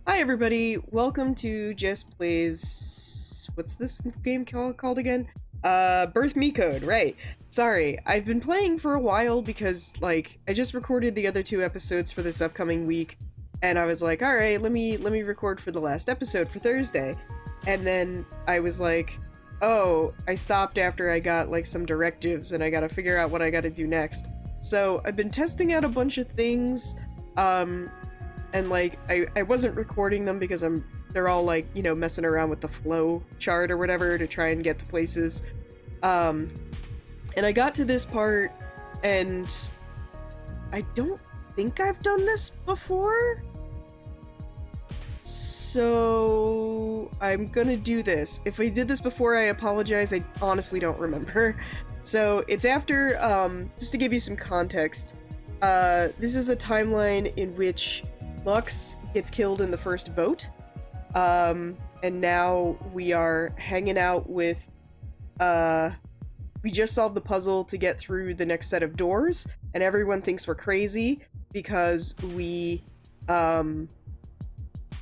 Hi everybody, welcome to Jess Plays... What's this game called again? Birth Me Code, right. Sorry, I've been playing for a while because, I just recorded the other two episodes for this upcoming week, and I was like, alright, let me record for the last episode for Thursday. And then I was like, oh, I stopped after I got, some directives, and I gotta figure out what I gotta do next. So, I've been testing out a bunch of things, and I wasn't recording them because they're all messing around with the flow chart or whatever to try and get to places. And I got to this part and I don't think I've done this before. So I'm gonna do this. If I did this before, I apologize. I honestly don't remember. So it's after, just to give you some context, this is a timeline in which Lux gets killed in the first vote, and now we are hanging out with, we just solved the puzzle to get through the next set of doors, and everyone thinks we're crazy because we're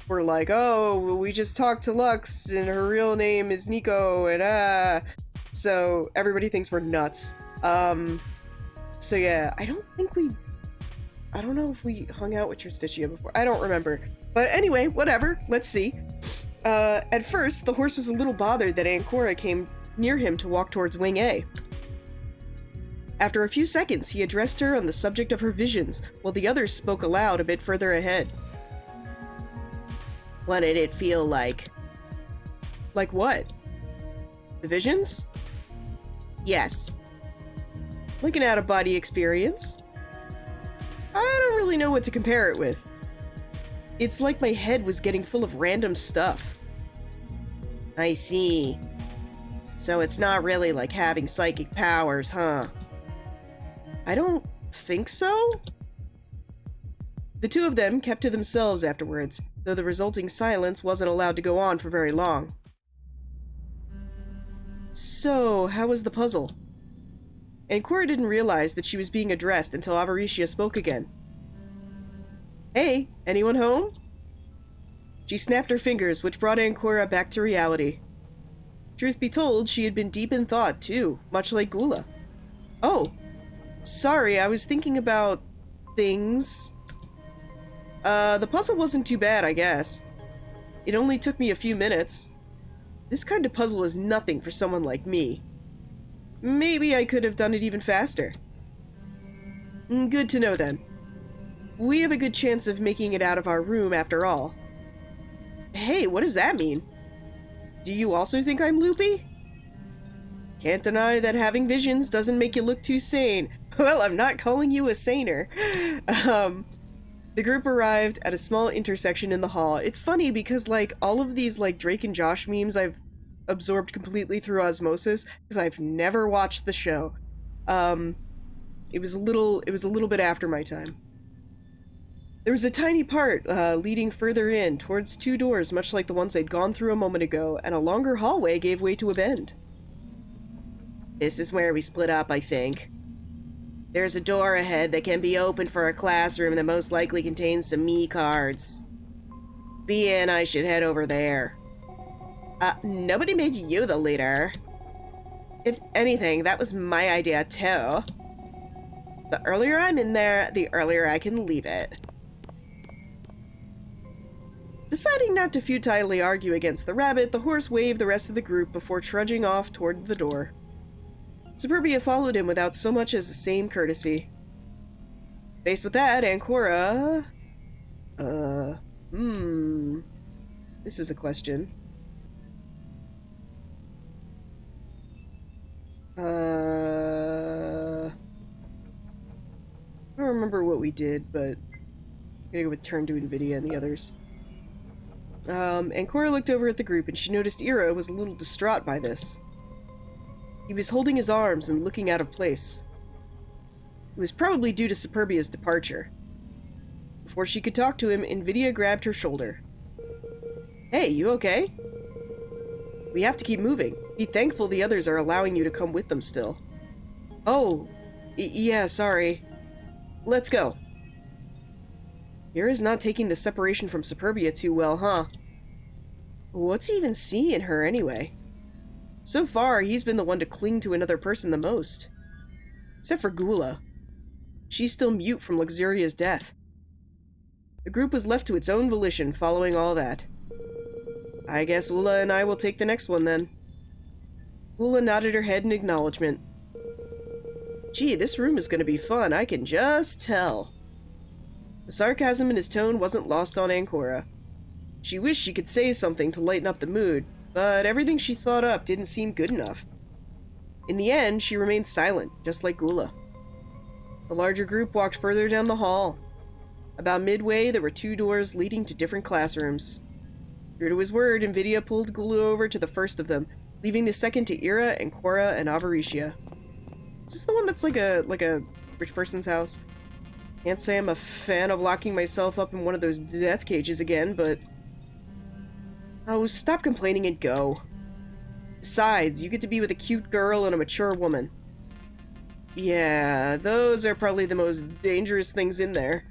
like, oh, we just talked to Lux, and her real name is Nico, and so everybody thinks we're nuts. So yeah, I don't know if we hung out with Tristitia before. I don't remember. But anyway, whatever. Let's see. At first, the horse was a little bothered that Ancora came near him to walk towards Wing A. After a few seconds, he addressed her on the subject of her visions, while the others spoke aloud a bit further ahead. What did it feel like? Like what? The visions? Yes. Like an out-of-body experience. I don't really know what to compare it with. It's like my head was getting full of random stuff. I see. So it's not really like having psychic powers, huh? I don't think so. The two of them kept to themselves afterwards, though the resulting silence wasn't allowed to go on for very long. So, how was the puzzle? And Cora didn't realize that she was being addressed until Avaricia spoke again. Hey, anyone home? She snapped her fingers, which brought Ancora back to reality. Truth be told, she had been deep in thought, too, much like Gula. Oh, sorry, I was thinking about things. The puzzle wasn't too bad, I guess. It only took me a few minutes. This kind of puzzle is nothing for someone like me. Maybe I could have done it even faster. Good to know, then. We have a good chance of making it out of our room, after all. Hey, what does that mean? Do you also think I'm loopy? Can't deny that having visions doesn't make you look too sane. Well, I'm not calling you a saner. The group arrived at a small intersection in the hall. It's funny because, all of these, Drake and Josh memes I've absorbed completely through osmosis because I've never watched the show. It was a little bit after my time. There was a tiny part leading further in towards two doors, much like the ones I'd gone through a moment ago, and a longer hallway gave way to a bend. This is where we split up, I think. There's a door ahead that can be opened for a classroom that most likely contains some me cards. Bea and I should head over there. Nobody made you the leader. If anything, that was my idea too. The earlier I'm in there, the earlier I can leave it. Deciding not to futilely argue against the rabbit, the horse waved the rest of the group before trudging off toward the door. Suburbia followed him without so much as the same courtesy. Faced with that, Ancora... This is a question. I don't remember what we did, but I'm gonna go with Turn to NVIDIA and the others. Ancora looked over at the group and she noticed Ira was a little distraught by this. He was holding his arms and looking out of place. It was probably due to Superbia's departure. Before she could talk to him, NVIDIA grabbed her shoulder. Hey, you okay? We have to keep moving. Be thankful the others are allowing you to come with them still. Oh, yeah, sorry. Let's go. Mira's not taking the separation from Superbia too well, huh? What's he even see in her, anyway? So far, he's been the one to cling to another person the most. Except for Gula. She's still mute from Luxuria's death. The group was left to its own volition following all that. I guess Ula and I will take the next one, then. Ula nodded her head in acknowledgement. Gee, this room is going to be fun, I can just tell. The sarcasm in his tone wasn't lost on Ancora. She wished she could say something to lighten up the mood, but everything she thought up didn't seem good enough. In the end, she remained silent, just like Gula. The larger group walked further down the hall. About midway, there were 2 doors leading to different classrooms. True to his word, Invidia pulled Gula over to the first of them, leaving the second to Ira and Cora and Avaricia. Is this the one that's like a rich person's house? Can't say I'm a fan of locking myself up in one of those death cages again, but... Oh, stop complaining and go. Besides, you get to be with a cute girl and a mature woman. Yeah, those are probably the most dangerous things in there.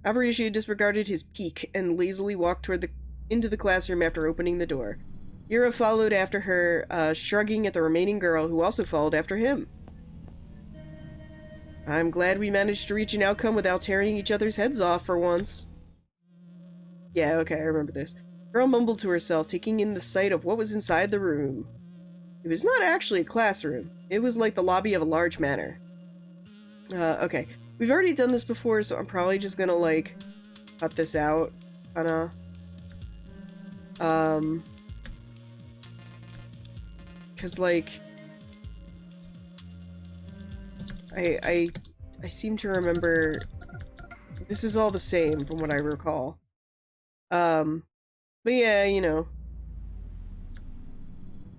Avaricia disregarded his peek and lazily walked into the classroom after opening the door. Ira followed after her, shrugging at the remaining girl, who also followed after him. I'm glad we managed to reach an outcome without tearing each other's heads off for once. Yeah, okay, I remember this. Girl mumbled to herself, taking in the sight of what was inside the room. It was not actually a classroom. It was like the lobby of a large manor. Okay. We've already done this before, so I'm probably just gonna, like, cut this out. Kinda. Cause, like... I seem to remember... This is all the same, from what I recall. But yeah, you know.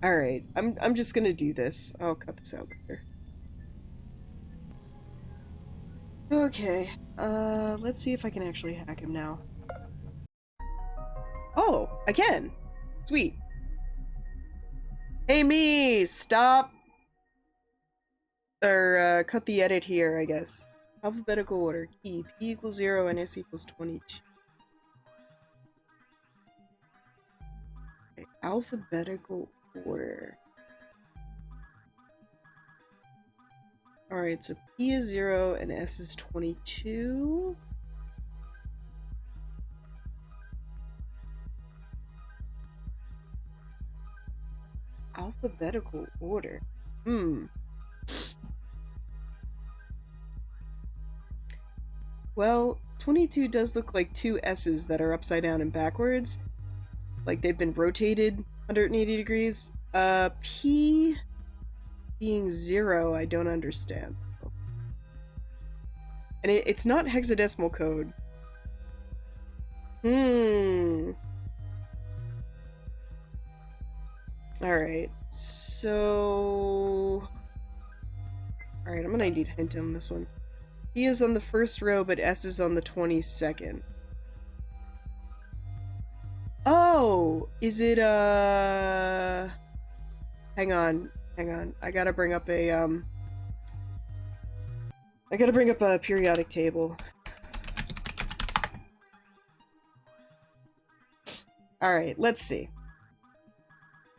Alright, I'm just gonna do this. I'll cut this out later. Okay, let's see if I can actually hack him now. Oh, I can! Sweet. Hey me! Stop! Or, cut the edit here, I guess. Alphabetical order. Key. P equals 0 and S equals 22. Okay, alphabetical order. Alright, so P is 0 and S is 22. Alphabetical order. Well, 22 does look like 2 S's that are upside down and backwards. Like they've been rotated 180 degrees. P being 0, I don't understand. And it's not hexadecimal code. Alright, so... Alright, I'm gonna need a hint on this one. P is on the first row, but S is on the 22nd. Oh! Is it, Hang on. I gotta bring up a, periodic table. Alright, let's see.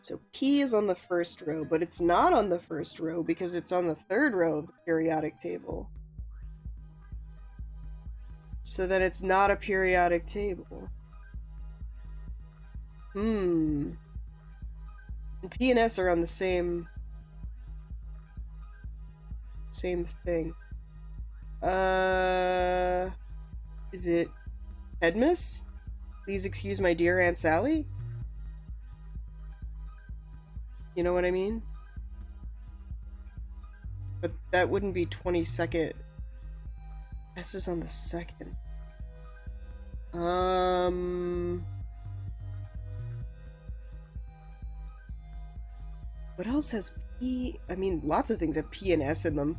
So P is on the first row, but it's not on the first row because it's on the third row of the periodic table. So then it's not a periodic table. And P and S are on the same thing. Is it Headmiss? Please excuse my dear Aunt Sally? You know what I mean? But that wouldn't be 22nd. S is on the 2nd. What else has P? I mean, lots of things have P and S in them.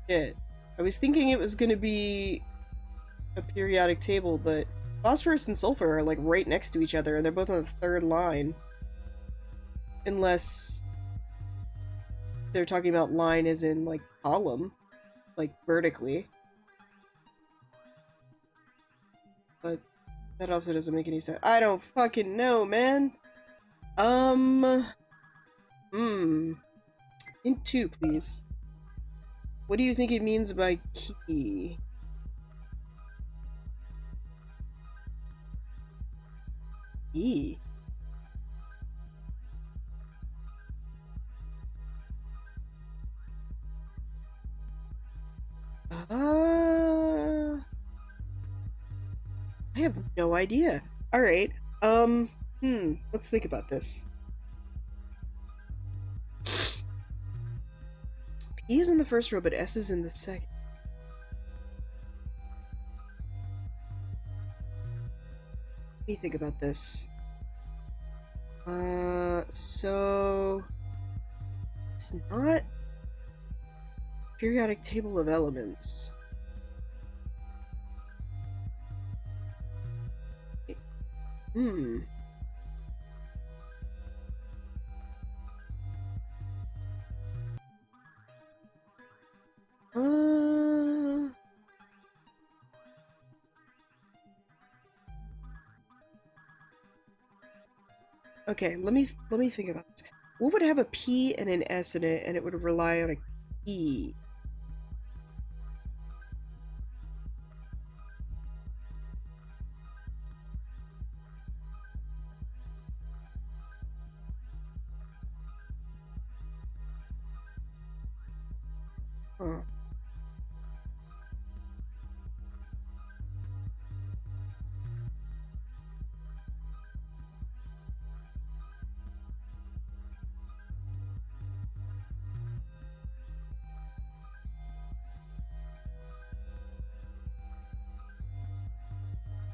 Shit. I was thinking it was gonna be a periodic table, but phosphorus and sulfur are like right next to each other, and they're both on the third line. Unless they're talking about line as in like column. like, vertically. But that also doesn't make any sense. I don't fucking know, man. Hint 2, please. What do you think it means by key? Key? I have no idea. Alright, let's think about this. P is in the first row, but S is in the second. Let me think about this. So... It's not... Periodic table of elements. Hmm. Okay, let me think about this. What would have a P and an S in it, and it would rely on a key? Huh.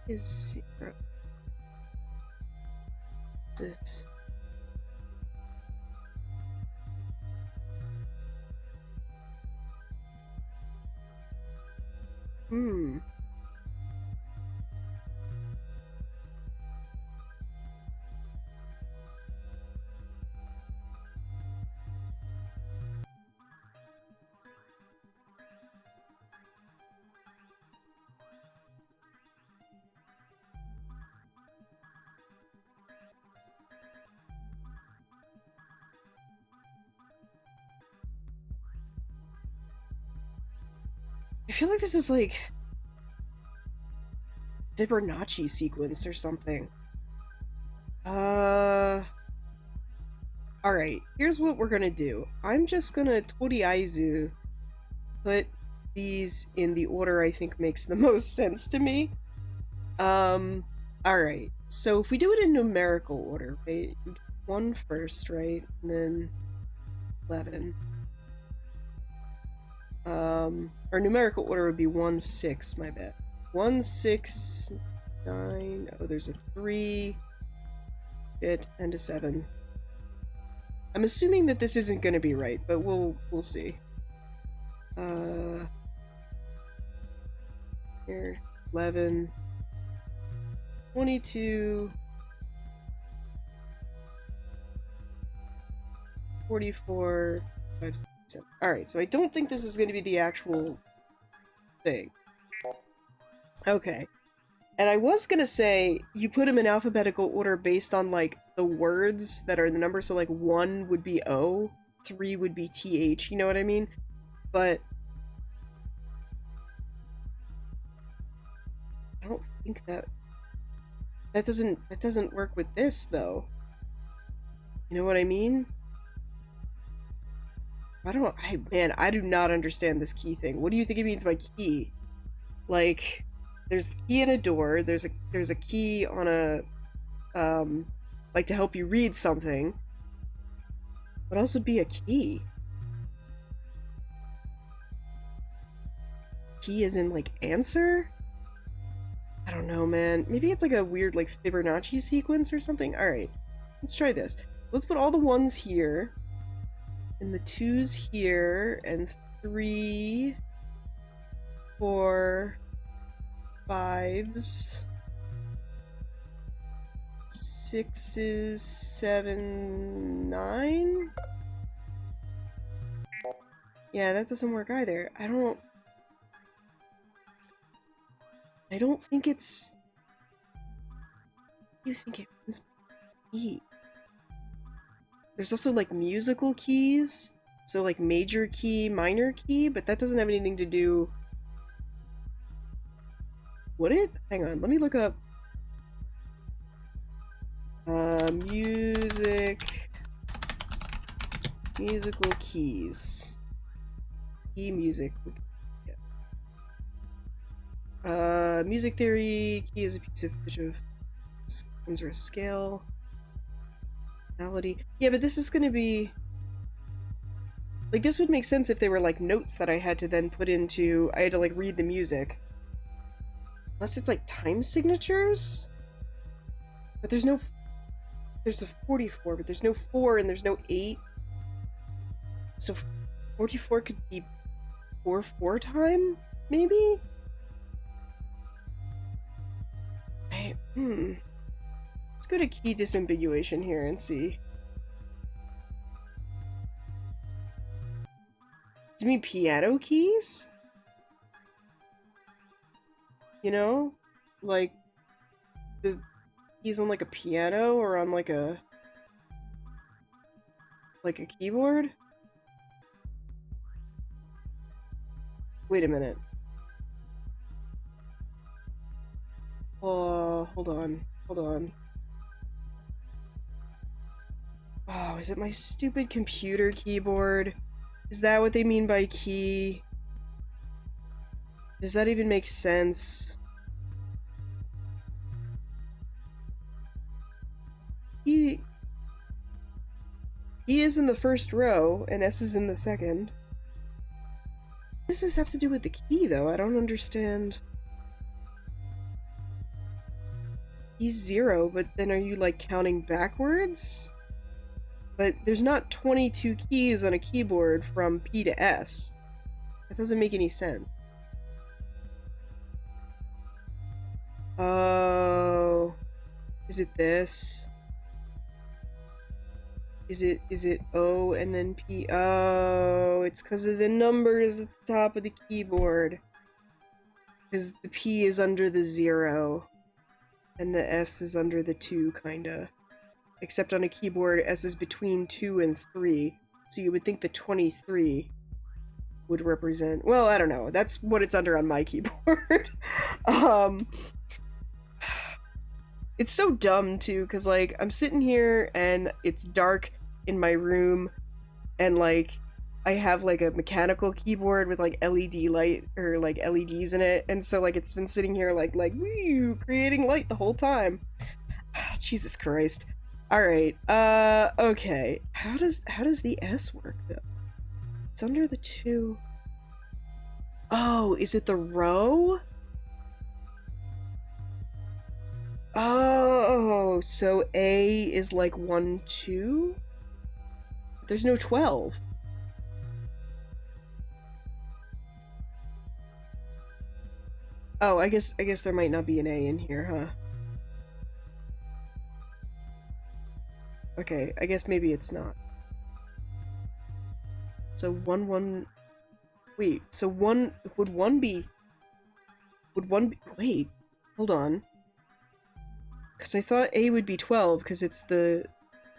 Is 0. This. Hmm. I feel like this is like Fibonacci sequence or something. Alright, here's what we're gonna do. I'm just gonna Toriaizu put these in the order I think makes the most sense to me. Alright. So if we do it in numerical order, right? 1 first, right? And then 11. Or numerical order would be 1, 6, my bad. 1, 6, 9. Oh, there's a 3. Shit, and a 7. I'm assuming that this isn't gonna be right, but we'll see. Here, 11, 22, 44, 5, 6, 7. Alright, so I don't think this is going to be the actual thing. Okay. And I was going to say, you put them in alphabetical order based on, like, the words that are the numbers, so, like, 1 would be O, 3 would be TH, you know what I mean? But I don't think that doesn't work with this, though. You know what I mean? I do not understand this key thing. What do you think it means by key? Like, there's a key in a door, there's a key on a, like to help you read something. What else would be a key? Key is in, like, answer? I don't know, man. Maybe it's like a weird, like, Fibonacci sequence or something? Alright, let's try this. Let's put all the 1s here, and the 2s here, and 3, 4, 5s, 6s, 7, 9? Yeah, that doesn't work either. I don't I don't think it's... What do you think it means by key? There's also, like, musical keys. So, like, major key, minor key, but that doesn't have anything to do... Would it? Hang on, let me look up... Musical keys. Key music. Yeah. Music theory, key is a piece of pitch of comes or a scale. Melody. Yeah, but this is gonna be... Like, this would make sense if they were, like, notes that I had to then put into... I had to, like, read the music. Unless it's, like, time signatures? But there's no... There's a 44, but there's no 4 and there's no 8. So 44 could be 4/4 time, maybe? Let's go to key disambiguation here and see. Do you mean piano keys? You know? Like, the keys on, like, a piano or on, like a keyboard? Wait a minute. Hold on. Hold on. Oh, is it my stupid computer keyboard? Is that what they mean by key? Does that even make sense? E is in the first row, and S is in the second. What does this have to do with the key, though? I don't understand. Key's 0, but then are you, like, counting backwards? But there's not 22 keys on a keyboard from P to S. That doesn't make any sense. Oh... Is it this? Is it O and then P? Oh, it's because of the numbers at the top of the keyboard. Because the P is under the 0. And the S is under the 2, kinda. Except on a keyboard, S is between 2 and 3. So you would think the 23 would represent... Well, I don't know. That's what it's under on my keyboard. It's so dumb, too, because, like, I'm sitting here and it's dark in my room, and, like, I have, like, a mechanical keyboard with, like, LED light, or, like, LEDs in it, and so, like, it's been sitting here, like, woo, creating light the whole time. Jesus Christ. Alright, okay. How does the S work, though? It's under the 2. Oh, is it the row? Oh, so A is like 1, 2? There's no 12. Oh, I guess there might not be an A in here, huh? Okay, I guess maybe it's not. So 1, 1... Wait, so 1... Would 1 be... Wait, hold on. Because I thought A would be 12, because it's the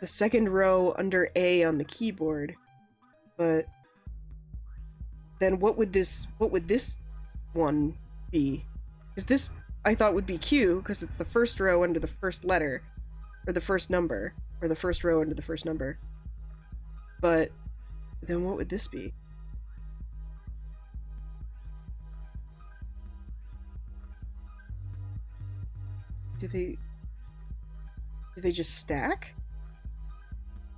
second row under A on the keyboard. But... Then what would this one be? Because this, I thought, would be Q, because it's the first row under the first letter. Or the first number. Or the first row under the first number. But... Then what would this be? Do they just stack?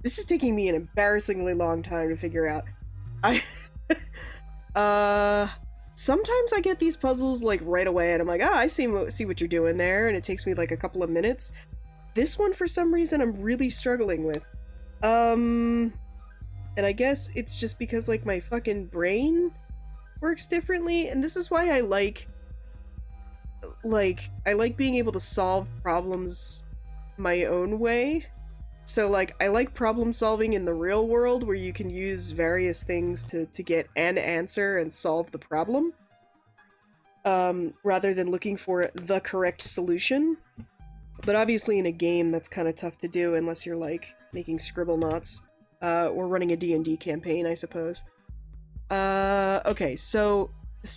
This is taking me an embarrassingly long time to figure out. Sometimes I get these puzzles, like, right away, and I'm like, I see what you're doing there, and it takes me, like, a couple of minutes. This one, for some reason, I'm really struggling with. And I guess it's just because, like, my fucking brain works differently, and this is why I like being able to solve problems my own way. So, like, I like problem solving in the real world where you can use various things to get an answer and solve the problem. rather than looking for the correct solution. But obviously in a game that's kind of tough to do unless you're like making scribble knots, or running a D&D campaign, I suppose. Okay, so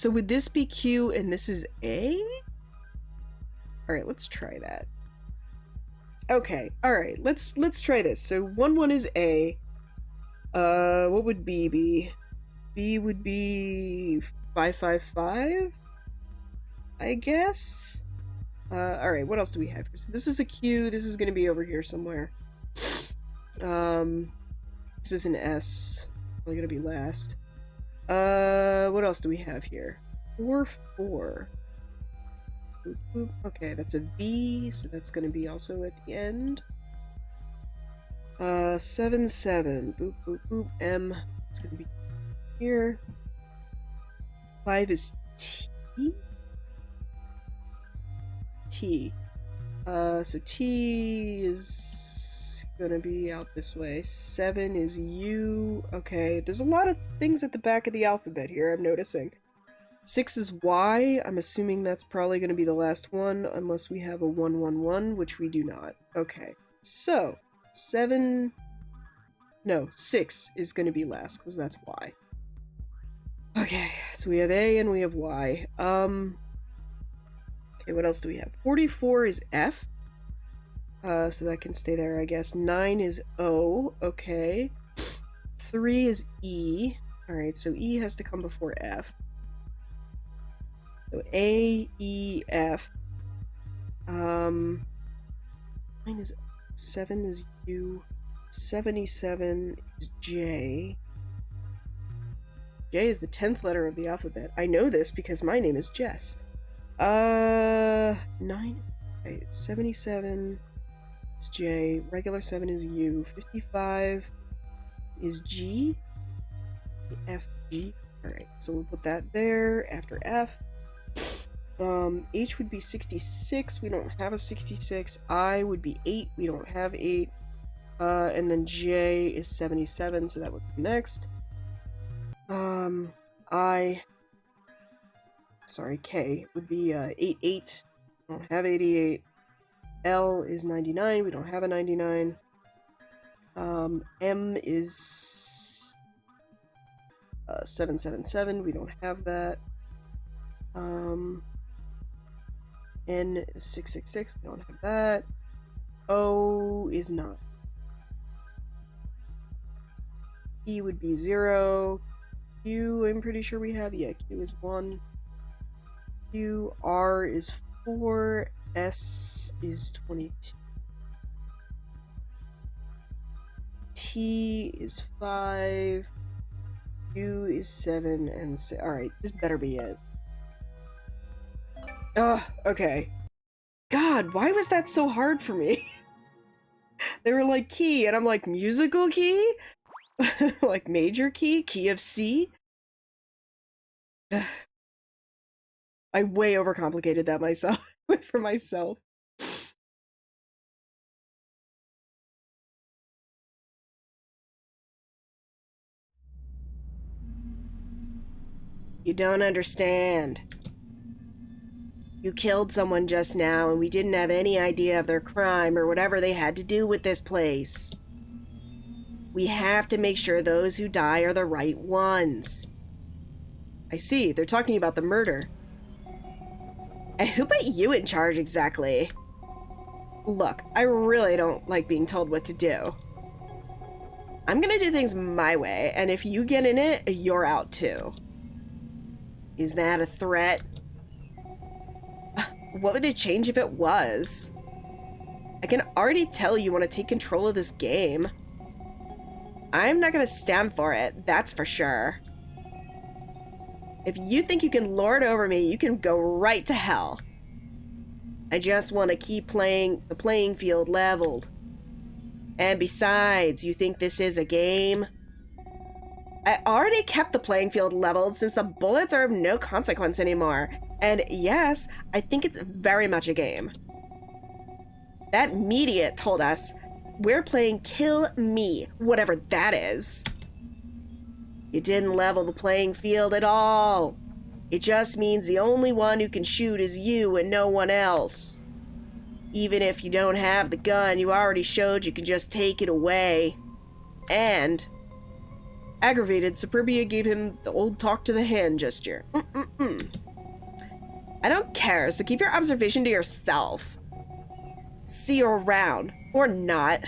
would this be Q and this is A? Alright, let's try that. Okay, alright, let's try this. So 1 is A. What would B be? B would be 555? I guess? Alright, what else do we have here? So this is a Q, this is gonna be over here somewhere. This is an S. Probably gonna be last. What else do we have here? 4. Boop, boop. Okay, that's a V, so that's gonna be also at the end. 7. Boop, boop, boop. M. It's gonna be here. 5 is T? T. So T is gonna be out this way. 7 is U. Okay, there's a lot of things at the back of the alphabet here, I'm noticing. 6 is Y. I'm assuming that's probably gonna be the last one, unless we have a 111, which we do not. Okay, so 7... No, 6 is gonna be last, because that's Y. Okay, so we have A and we have Y. Okay, what else do we have? 44 is F. So that can stay there, I guess. 9 is O. Okay. 3 is E. Alright, so E has to come before F. So A, E, F. 9 is 7 is U. 77 is J. J is the 10th letter of the alphabet. I know this because my name is Jess. 9. Okay, 77 is J. Regular 7 is U. 55 is G. F, G. Alright, so we'll put that there after F. H would be 66. We don't have a 66. I would be 8. We don't have 8. And then J is 77, so that would be next. K would be 88. We don't have 88. L is 99. We don't have a 99. M is 777. We don't have that. N is 666. We don't have that. O is not. E would be 0. Q, I'm pretty sure we have. Yeah, Q is 1. Q, R is 4. S is 22. T is 5. U is 7 and 6. Alright, this better be it. Okay. God, why was that so hard for me? They were like key, and I'm like, musical key? Like major key? Key of C? I way overcomplicated that myself for myself. You don't understand. You killed someone just now, and we didn't have any idea of their crime or whatever they had to do with this place. We have to make sure those who die are the right ones. I see, they're talking about the murder. And who put you in charge exactly? Look, I really don't like being told what to do. I'm gonna do things my way, and if you get in it, you're out too. Is that a threat? What would it change if it was? I can already tell you want to take control of this game. I'm not gonna stand for it, that's for sure. If you think you can lord over me, you can go right to hell. I just want to keep the playing field leveled. And besides, you think this is a game? I already kept the playing field leveled since the bullets are of no consequence anymore. And yes, I think it's very much a game. That media told us we're playing Kill Me, whatever that is. You didn't level the playing field at all. It just means the only one who can shoot is you and no one else. Even if you don't have the gun, you already showed you can just take it away. And... Aggravated, Superbia gave him the old talk to the hand gesture. I don't care, so keep your observation to yourself. See you around. Or not.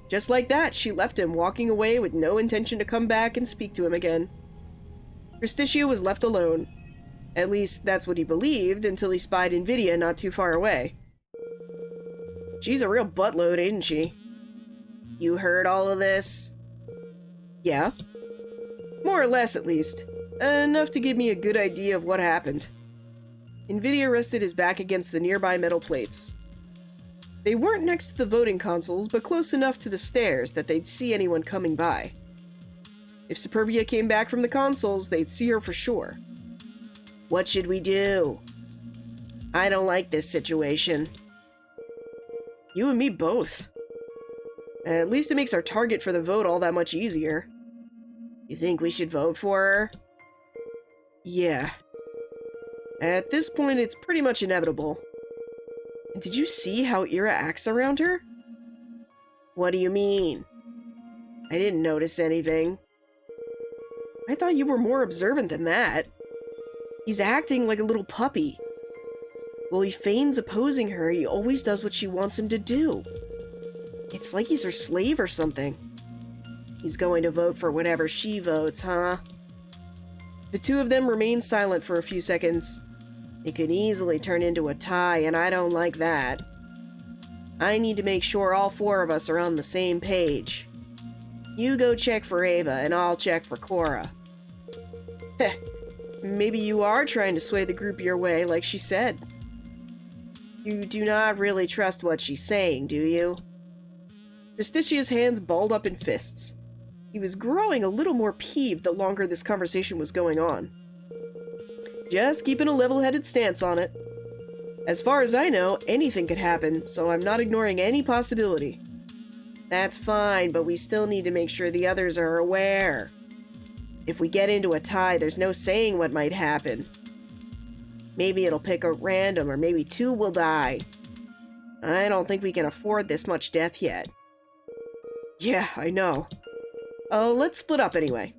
Just like that, she left him, walking away with no intention to come back and speak to him again. Justicia was left alone. At least, that's what he believed, until he spied Invidia not too far away. She's a real buttload, ain't she? You heard all of this? Yeah. More or less, at least. Enough to give me a good idea of what happened. Invidia rested his back against the nearby metal plates. They weren't next to the voting consoles, but close enough to the stairs that they'd see anyone coming by. If Superbia came back from the consoles, they'd see her for sure. What should we do? I don't like this situation. You and me both. At least it makes our target for the vote all that much easier. You think we should vote for her? Yeah. At this point, it's pretty much inevitable. And did you see how Ira acts around her? What do you mean? I didn't notice anything. I thought you were more observant than that. He's acting like a little puppy. While he feigns opposing her, he always does what she wants him to do. It's like he's her slave or something. He's going to vote for whatever she votes, huh? The two of them remained silent for a few seconds. It could easily turn into a tie, and I don't like that. I need to make sure all four of us are on the same page. You go check for Ava, and I'll check for Cora. Heh, maybe you are trying to sway the group your way, like she said. You do not really trust what she's saying, do you? Justitia's hands balled up in fists. He was growing a little more peeved the longer this conversation was going on. Just keeping a level-headed stance on it. As far as I know, anything could happen, so I'm not ignoring any possibility. That's fine, but we still need to make sure the others are aware. If we get into a tie, there's no saying what might happen. Maybe it'll pick a random, or maybe two will die. I don't think we can afford this much death yet. Yeah, I know. Oh, let's split up anyway.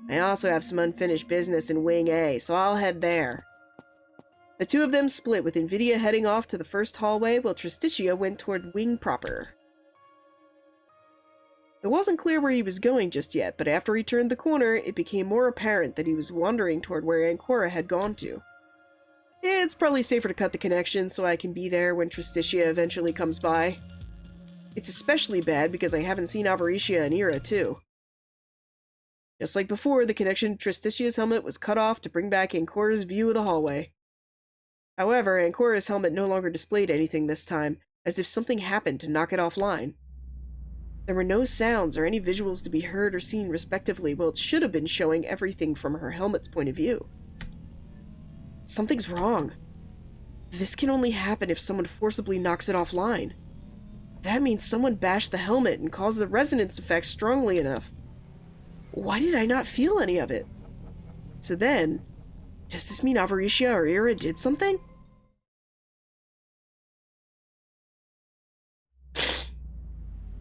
I also have some unfinished business in Wing A, so I'll head there. The two of them split, with Invidia heading off to the first hallway, while Justicia went toward Wing proper. It wasn't clear where he was going just yet, but after he turned the corner, it became more apparent that he was wandering toward where Ancora had gone to. It's probably safer to cut the connection so I can be there when Justicia eventually comes by. It's especially bad because I haven't seen Avaricia and Ira, too. Just like before, the connection to Tristicia's helmet was cut off to bring back Ancora's view of the hallway. However, Ancora's helmet no longer displayed anything this time, as if something happened to knock it offline. There were no sounds or any visuals to be heard or seen respectively, while it should have been showing everything from her helmet's point of view. Something's wrong. This can only happen if someone forcibly knocks it offline. That means someone bashed the helmet and caused the resonance effect strongly enough. Why did I not feel any of it? So then, does this mean Avaricia or Ira did something?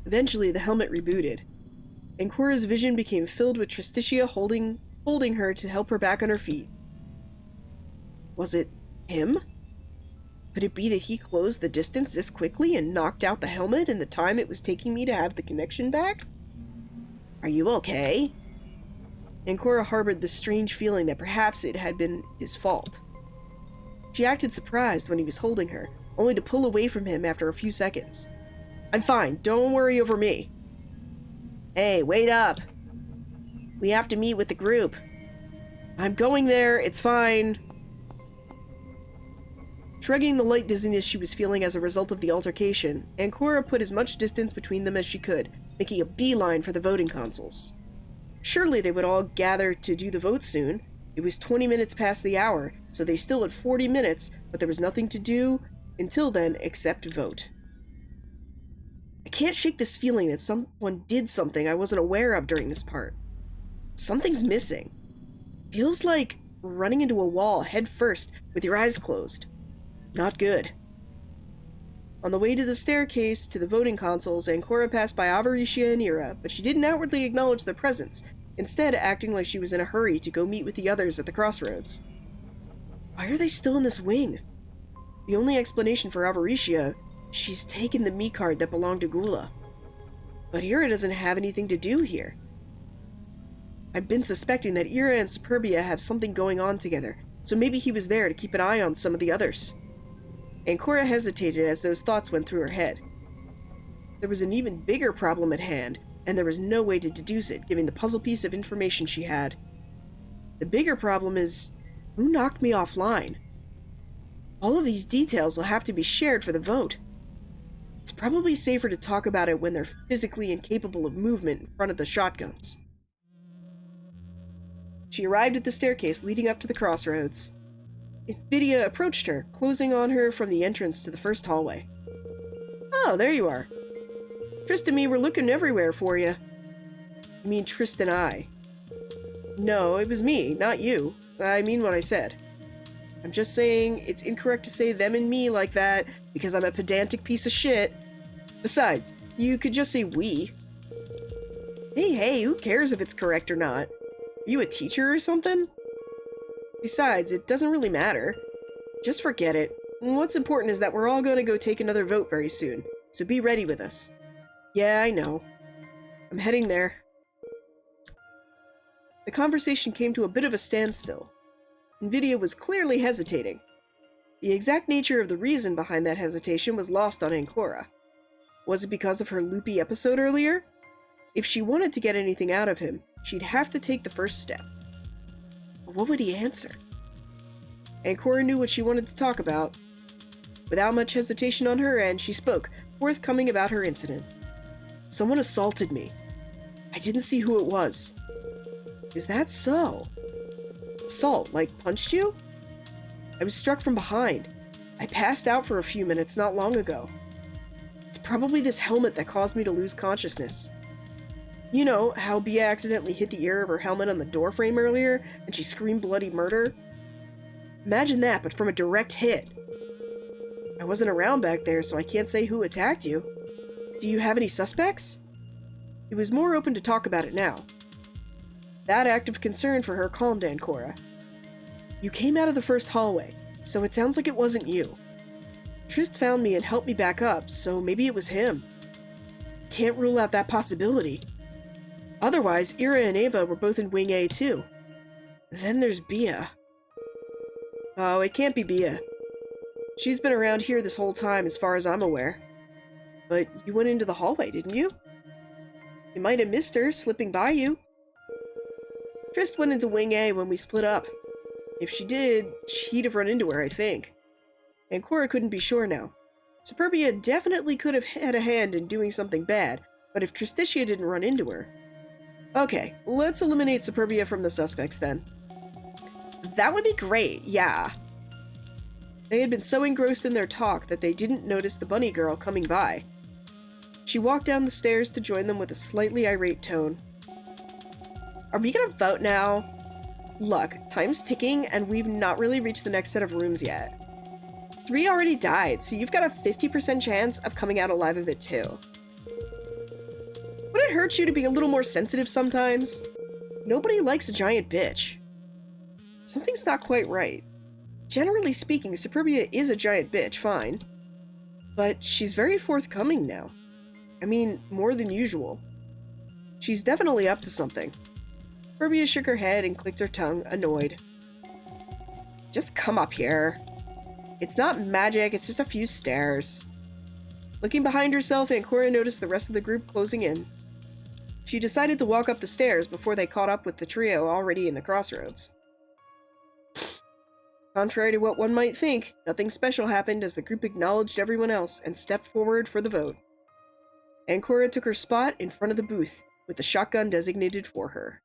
Eventually, the helmet rebooted. Ancora's vision became filled with Justicia holding her to help her back on her feet. Was it him? Could it be that he closed the distance this quickly and knocked out the helmet in the time it was taking me to have the connection back? Are you okay? Ancora harbored the strange feeling that perhaps it had been his fault. She acted surprised when he was holding her, only to pull away from him after a few seconds. I'm fine, don't worry over me. Hey, wait up. We have to meet with the group. I'm going there, it's fine. Shrugging the light dizziness she was feeling as a result of the altercation, Ancora put as much distance between them as she could, making a beeline for the voting consoles. Surely they would all gather to do the vote soon. It was 20 minutes past the hour, so they still had 40 minutes, but there was nothing to do until then except vote. I can't shake this feeling that someone did something I wasn't aware of during this part. Something's missing. Feels like running into a wall head first with your eyes closed. Not good. On the way to the staircase to the voting consoles, Ancora passed by Avaricia and Ira, but she didn't outwardly acknowledge their presence, instead acting like she was in a hurry to go meet with the others at the crossroads. Why are they still in this wing? The only explanation for Avaricia, she's taken the me card that belonged to Gula. But Ira doesn't have anything to do here. I've been suspecting that Ira and Superbia have something going on together, so maybe he was there to keep an eye on some of the others. Ancora hesitated as those thoughts went through her head. There was an even bigger problem at hand, and there was no way to deduce it, given the puzzle piece of information she had. The bigger problem is, who knocked me offline? All of these details will have to be shared for the vote. It's probably safer to talk about it when they're physically incapable of movement in front of the shotguns. She arrived at the staircase leading up to the crossroads. Vidya approached her, closing on her from the entrance to the first hallway. Oh, there you are. Trist and me were looking everywhere for you. You mean Trist and I? No, it was me, not you. I mean what I said. I'm just saying it's incorrect to say them and me like that because I'm a pedantic piece of shit. Besides, you could just say we. Hey, who cares if it's correct or not? Are you a teacher or something? Besides, it doesn't really matter. Just forget it. What's important is that we're all going to go take another vote very soon, so be ready with us. Yeah, I know. I'm heading there. The conversation came to a bit of a standstill. Vidya was clearly hesitating. The exact nature of the reason behind that hesitation was lost on Ancora. Was it because of her loopy episode earlier? If she wanted to get anything out of him, she'd have to take the first step. What would he answer? Ancora knew what she wanted to talk about. Without much hesitation on her end, she spoke, forthcoming about her incident. Someone assaulted me. I didn't see who it was. Is that so? Assault, like punched you? I was struck from behind. I passed out for a few minutes not long ago. It's probably this helmet that caused me to lose consciousness. You know, how Bia accidentally hit the ear of her helmet on the doorframe earlier, and she screamed bloody murder? Imagine that, but from a direct hit. I wasn't around back there, so I can't say who attacked you. Do you have any suspects? He was more open to talk about it now. That act of concern for her calmed Ancora. You came out of the first hallway, so it sounds like it wasn't you. Trist found me and helped me back up, so maybe it was him. Can't rule out that possibility. Otherwise, Ira and Ava were both in Wing A too. Then there's Bia. Oh, it can't be Bia. She's been around here this whole time as far as I'm aware. But you went into the hallway, didn't you? You might have missed her, slipping by you. Trist went into Wing A when we split up. If she did, he'd have run into her, I think. Ancora couldn't be sure now. Superbia definitely could have had a hand in doing something bad, but if Tristitia didn't run into her... Okay, let's eliminate Superbia from the suspects then. That would be great, yeah. They had been so engrossed in their talk that they didn't notice the bunny girl coming by. She walked down the stairs to join them with a slightly irate tone. Are we gonna vote now? Look, time's ticking and we've not really reached the next set of rooms yet. 3 already died, so you've got a 50% chance of coming out alive of it too. Would it hurt you to be a little more sensitive sometimes? Nobody likes a giant bitch. Something's not quite right. Generally speaking, Superbia is a giant bitch, fine. But she's very forthcoming now. I mean, more than usual. She's definitely up to something. Superbia shook her head and clicked her tongue, annoyed. Just come up here. It's not magic, it's just a few stairs. Looking behind herself, Ancora noticed the rest of the group closing in. She decided to walk up the stairs before they caught up with the trio already in the crossroads. Contrary to what one might think, nothing special happened as the group acknowledged everyone else and stepped forward for the vote. Ancora took her spot in front of the booth, with the shotgun designated for her.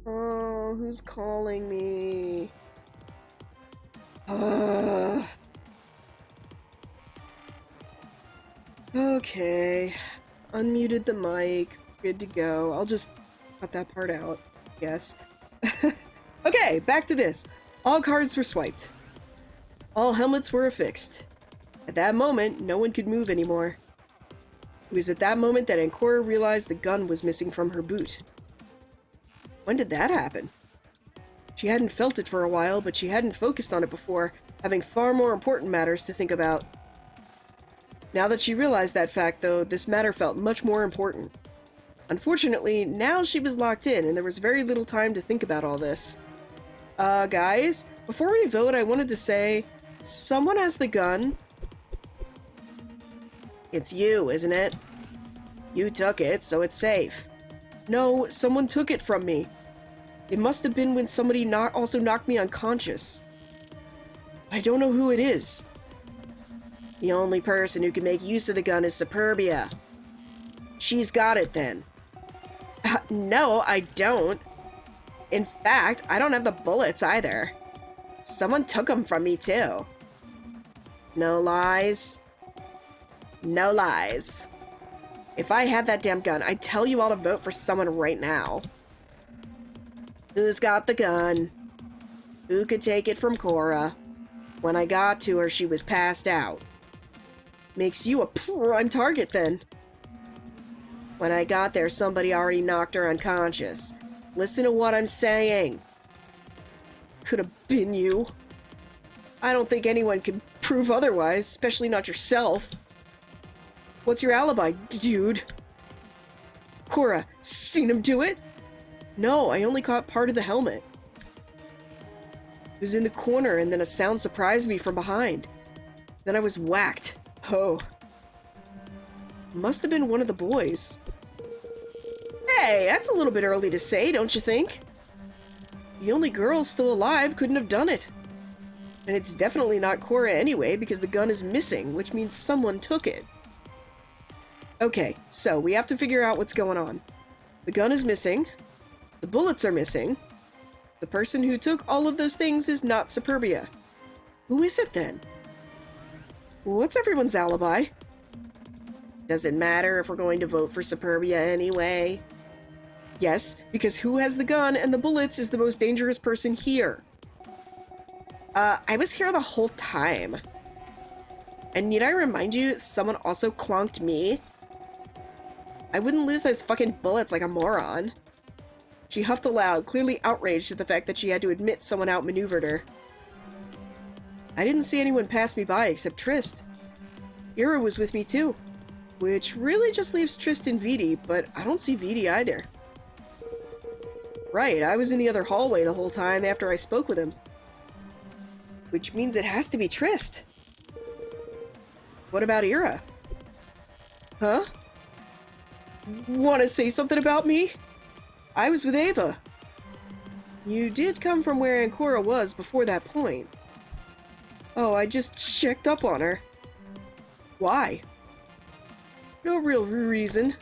Oh, who's calling me? Okay. Unmuted the mic. Good to go. I'll just cut that part out, I guess. Okay, back to this. All cards were swiped. All helmets were affixed. At that moment, no one could move anymore. It was at that moment that Ancora realized the gun was missing from her boot. When did that happen? She hadn't felt it for a while, but she hadn't focused on it before, having far more important matters to think about. Now that she realized that fact, though, this matter felt much more important. Unfortunately, now she was locked in, and there was very little time to think about all this. Guys, before we vote, I wanted to say, someone has the gun. It's you, isn't it? You took it, so it's safe. No, someone took it from me. It must have been when somebody also knocked me unconscious. I don't know who it is. The only person who can make use of the gun is Superbia. She's got it then. No, I don't. In fact, I don't have the bullets either. Someone took them from me too. No lies. No lies. If I had that damn gun, I'd tell you all to vote for someone right now. Who's got the gun? Who could take it from Cora? When I got to her, she was passed out. Makes you a prime target then. When I got there, somebody already knocked her unconscious. Listen to what I'm saying. Could have been you. I don't think anyone can prove otherwise, especially not yourself. What's your alibi, dude? Cora, seen him do it? No, I only caught part of the helmet. It was in the corner, and then a sound surprised me from behind. Then I was whacked. Oh. Must have been one of the boys. Hey, that's a little bit early to say, don't you think? The only girl still alive couldn't have done it. And it's definitely not Cora anyway, because the gun is missing, which means someone took it. Okay, so we have to figure out what's going on. The gun is missing. The bullets are missing. The person who took all of those things is not Superbia. Who is it then? What's everyone's alibi? Does it matter if we're going to vote for Superbia anyway? Yes, because who has the gun and the bullets is the most dangerous person here. I was here the whole time. And need I remind you, someone also clonked me? I wouldn't lose those fucking bullets like a moron. She huffed aloud, clearly outraged at the fact that she had to admit someone outmaneuvered her. I didn't see anyone pass me by except Trist. Ira was with me too, which really just leaves Trist and Vidi, but I don't see Vidi either. Right, I was in the other hallway the whole time after I spoke with him. Which means it has to be Trist. What about Ira? Huh? Want to say something about me? I was with Ava. You did come from where Ancora was before that point. Oh, I just checked up on her. Why? No real reason.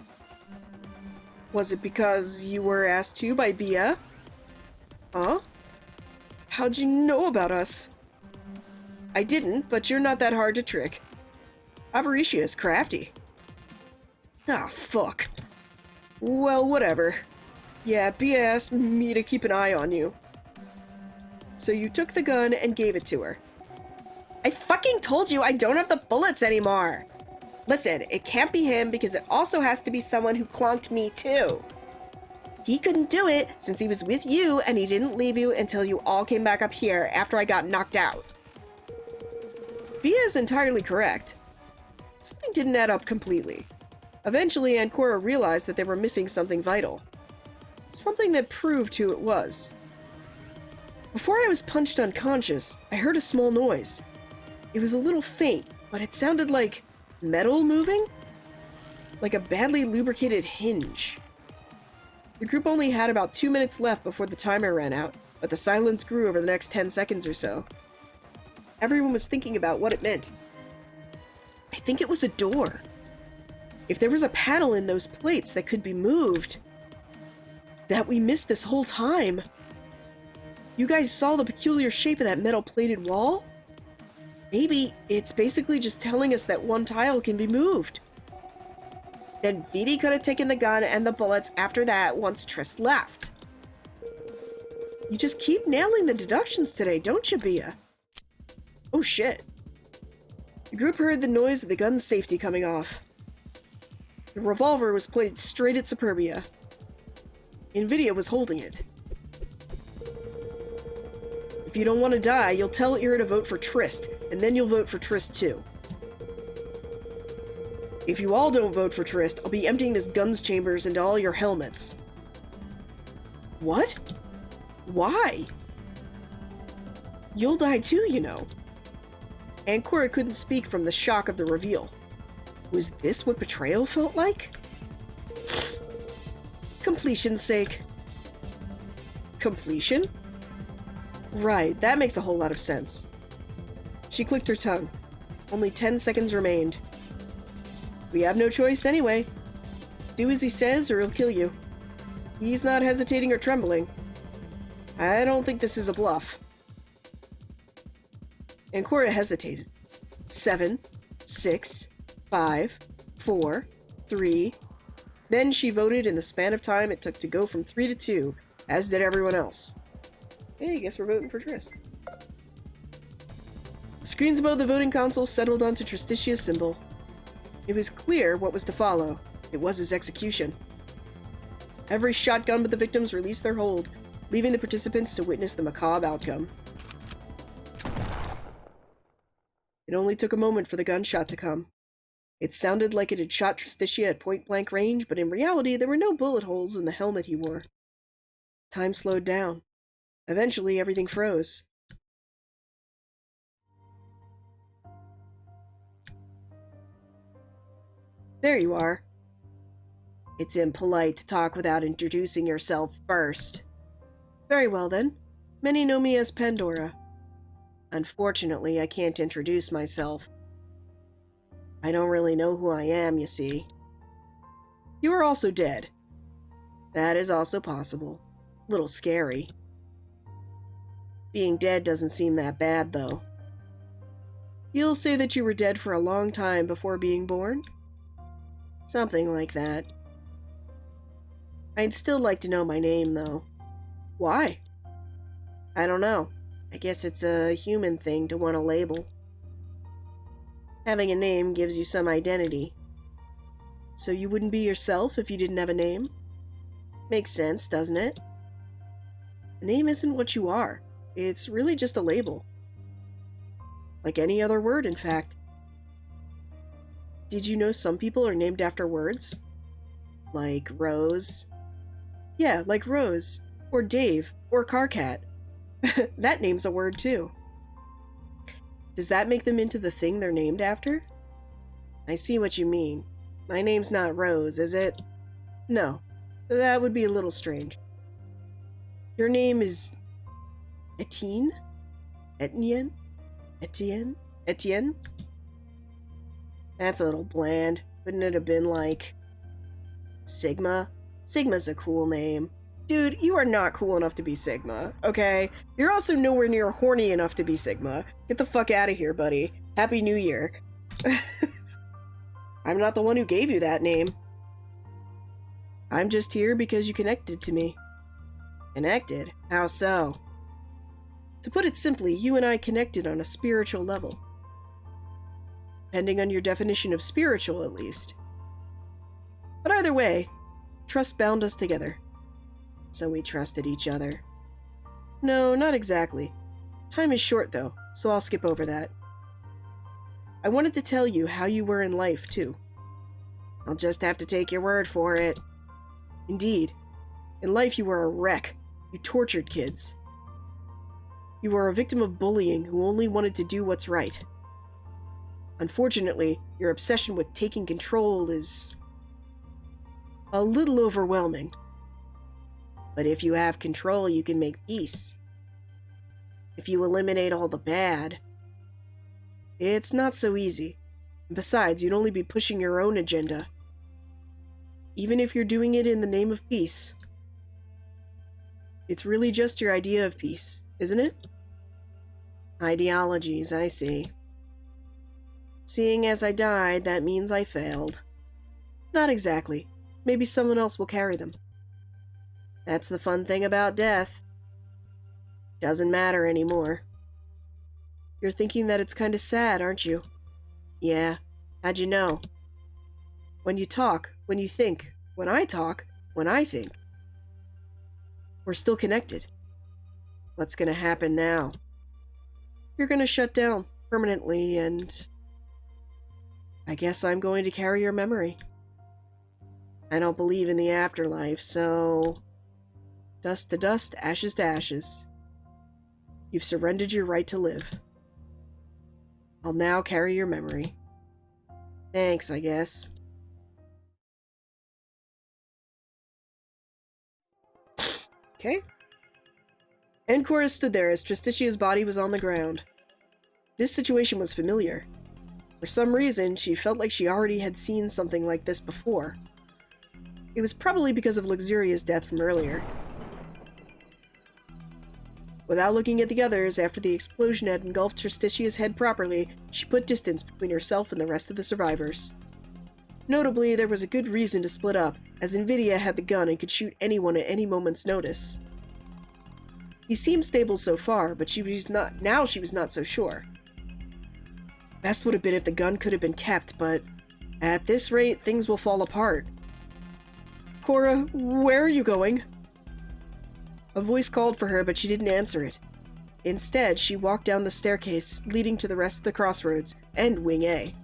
Was it because you were asked to by Bia? Huh? How'd you know about us? I didn't, but you're not that hard to trick. Avaricious, crafty. Ah, fuck. Well, whatever. Yeah, Bia asked me to keep an eye on you. So you took the gun and gave it to her. I fucking told you I don't have the bullets anymore! Listen, it can't be him because it also has to be someone who clonked me too. He couldn't do it since he was with you and he didn't leave you until you all came back up here after I got knocked out. Bia is entirely correct. Something didn't add up completely. Eventually, Ancora realized that they were missing something vital. Something that proved who it was. Before I was punched unconscious, I heard a small noise. It was a little faint, but it sounded like metal moving? Like a badly lubricated hinge. The group only had about 2 minutes left before the timer ran out, but the silence grew over the next 10 seconds or so. Everyone was thinking about what it meant. I think it was a door. If there was a panel in those plates that could be moved, that we missed this whole time. You guys saw the peculiar shape of that metal-plated wall? Maybe it's basically just telling us that one tile can be moved. Then Viti could have taken the gun and the bullets after that once Triss left. You just keep nailing the deductions today, don't you, Bia? Oh shit. The group heard the noise of the gun's safety coming off. The revolver was pointed straight at Superbia. Invidia was holding it. If you don't want to die, you'll tell Ira to vote for Trist, and then you'll vote for Trist too. If you all don't vote for Trist, I'll be emptying this gun's chambers into all your helmets. What? Why? You'll die too, you know. Ancora couldn't speak from the shock of the reveal. Was this what betrayal felt like? Completion's sake. Completion? Right, that makes a whole lot of sense. She clicked her tongue. Only 10 seconds remained. We have no choice anyway. Do as he says or he'll kill you. He's not hesitating or trembling. I don't think this is a bluff. Ancora hesitated. 7, 6, 5, 4, 3. Then she voted in the span of time it took to go from 3 to 2, as did everyone else. Hey, I guess we're voting for Triss. The screens above the voting console settled onto Tristicia's symbol. It was clear what was to follow. It was his execution. Every shotgun but the victims released their hold, leaving the participants to witness the macabre outcome. It only took a moment for the gunshot to come. It sounded like it had shot Tristicia at point-blank range, but in reality there were no bullet holes in the helmet he wore. Time slowed down. Eventually, everything froze. There you are. It's impolite to talk without introducing yourself first. Very well, then. Many know me as Pandora. Unfortunately, I can't introduce myself. I don't really know who I am, you see. You are also dead. That is also possible. A little scary. Being dead doesn't seem that bad, though. You'll say that you were dead for a long time before being born? Something like that. I'd still like to know my name, though. Why? I don't know. I guess it's a human thing to want a label. Having a name gives you some identity. So you wouldn't be yourself if you didn't have a name? Makes sense, doesn't it? A name isn't what you are. It's really just a label. Like any other word, in fact. Did you know some people are named after words? Like Rose? Yeah, like Rose. Or Dave. Or Carcat. That name's a word, too. Does that make them into the thing they're named after? I see what you mean. My name's not Rose, is it? No. That would be a little strange. Your name is... Etienne? Etienne? Etienne? Etienne? That's a little bland. Wouldn't it have been like... Sigma? Sigma's a cool name. Dude, you are not cool enough to be Sigma, okay? You're also nowhere near horny enough to be Sigma. Get the fuck out of here, buddy. Happy New Year. I'm not the one who gave you that name. I'm just here because you connected to me. Connected? How so? To put it simply, you and I connected on a spiritual level. Depending on your definition of spiritual, at least. But either way, trust bound us together. So we trusted each other. No, not exactly. Time is short, though, so I'll skip over that. I wanted to tell you how you were in life, too. I'll just have to take your word for it. Indeed. In life you were a wreck. You tortured kids. You were a victim of bullying who only wanted to do what's right. Unfortunately, your obsession with taking control is... a little overwhelming. But if you have control, you can make peace. If you eliminate all the bad, it's not so easy. Besides, you'd only be pushing your own agenda. Even if you're doing it in the name of peace. It's really just your idea of peace, isn't it? Ideologies, I see. Seeing as I died, that means I failed. Not exactly. Maybe someone else will carry them. That's the fun thing about death. Doesn't matter anymore. You're thinking that it's kind of sad, aren't you? Yeah. How'd you know? When you talk, when you think, when I talk, when I think. We're still connected. What's gonna happen now? You're gonna shut down permanently, and I guess I'm going to carry your memory. I don't believe in the afterlife, so dust to dust, ashes to ashes. You've surrendered your right to live. I'll now carry your memory. Thanks, I guess. Okay. Ancora stood there as Tristicia's body was on the ground. This situation was familiar. For some reason, she felt like she already had seen something like this before. It was probably because of Luxuria's death from earlier. Without looking at the others, after the explosion had engulfed Tristicia's head properly, she put distance between herself and the rest of the survivors. Notably, there was a good reason to split up, as Invidia had the gun and could shoot anyone at any moment's notice. He seemed stable so far, but she was not so sure. Best would have been if the gun could have been kept, but at this rate, things will fall apart. Cora, where are you going? A voice called for her, but she didn't answer it. Instead, she walked down the staircase, leading to the rest of the crossroads, and Wing A.